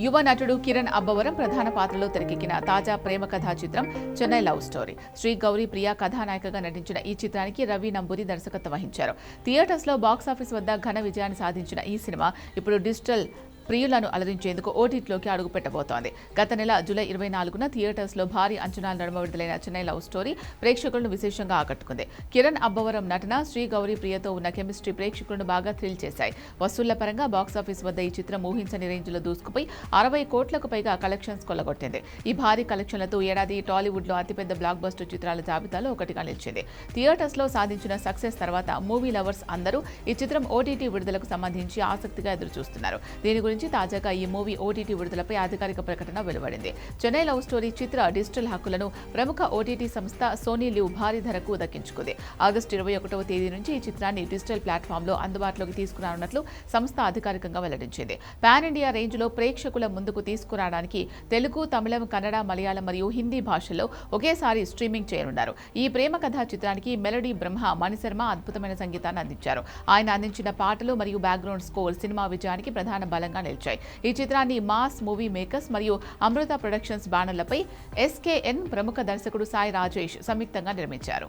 యువ నటుడు కిరణ్ అబ్బవరం ప్రధాన పాత్రలో తెరకెక్కిన తాజా ప్రేమ కథా చిత్రం చెన్నై లవ్ స్టోరీ. శ్రీ గౌరీ ప్రియ కథానాయికగా నటించిన ఈ చిత్రానికి రవి నంబూరి దర్శకత్వం వహించారు. థియేటర్స్ లో బాక్సాఫీస్ వద్ద ఘన విజయాన్ని సాధించిన ఈ సినిమా ఇప్పుడు డిజిటల్ ప్రియులను అలరించేందుకు ఓటీటీలోకి అడుగుపెట్టబోతోంది. గత నెల జూలై 24న థియేటర్స్లో భారీ అంచనాల నడుమ విడుదలైన చెన్నై లవ్ స్టోరీ ప్రేక్షకులను విశేషంగా ఆకట్టుకుంది. కిరణ్ అబ్బవరం నటన, శ్రీ గౌరీ ప్రియతో ఉన్న కెమిస్ట్రీ ప్రేక్షకులను బాగా థ్రిల్ చేశాయి. వసూళ్ల పరంగా బాక్సాఫీస్ వద్ద ఈ చిత్రం ఊహించని రేంజ్లో దూసుకుపోయి 60 కోట్లకు పైగా కలెక్షన్స్ కొల్లగొట్టింది. ఈ భారీ కలెక్షన్లతో ఏడాది టాలీవుడ్లో అతిపెద్ద బ్లాక్ బస్టర్ చిత్రాల జాబితాలో ఒకటిగా నిలిచింది. థియేటర్స్లో సాధించిన సక్సెస్ తర్వాత మూవీ లవర్స్ అందరూ ఈ చిత్రం ఓటీటీ విడుదలకు సంబంధించి ఆసక్తిగా ఎదురుచూస్తున్నారు. దీని గురించి తాజాగా ఈ మూవీ ఓటీటీ విడుదలపై అధికారిక ప్రకటన వెలువడింది. చెన్నై లవ్ స్టోరీ చిత్ర డిజిటల్ హక్కులను ప్రముఖ ఓటీటీ సంస్థ సోనీ లివ్ భారీ ధరకు దక్కించుకుంది. ఆగస్టు 21వ తేదీ నుంచి ఈ చిత్రాన్ని డిజిటల్ ప్లాట్ఫామ్లో అందుబాటులోకి తీసుకురానున్నట్లు సంస్థ అధికారికంగా వెల్లడించింది. పాన్ ఇండియా రేంజ్లో ప్రేక్షకుల ముందుకు తీసుకురావడానికి తెలుగు, తమిళం, కన్నడ, మలయాళం మరియు హిందీ భాషల్లో ఒకేసారి స్ట్రీమింగ్ చేయనున్నారు. ఈ ప్రేమ కథా చిత్రానికి మెలోడీ బ్రహ్మ మణిశర్మ అద్భుతమైన సంగీతాన్ని అందించారు. ఆయన అందించిన పాటలు మరియు బ్యాక్గ్రౌండ్ స్కోర్ సినిమా విజయానికి ప్రధాన బలంగా నిలిచాయి. ఈ చిత్రాన్ని మాస్ మూవీ మేకర్స్ మరియు అమృత ప్రొడక్షన్స్ బ్యానర్లపై SKN ప్రముఖ దర్శకుడు సాయి రాజేష్ సంయుక్తంగా నిర్మించారు.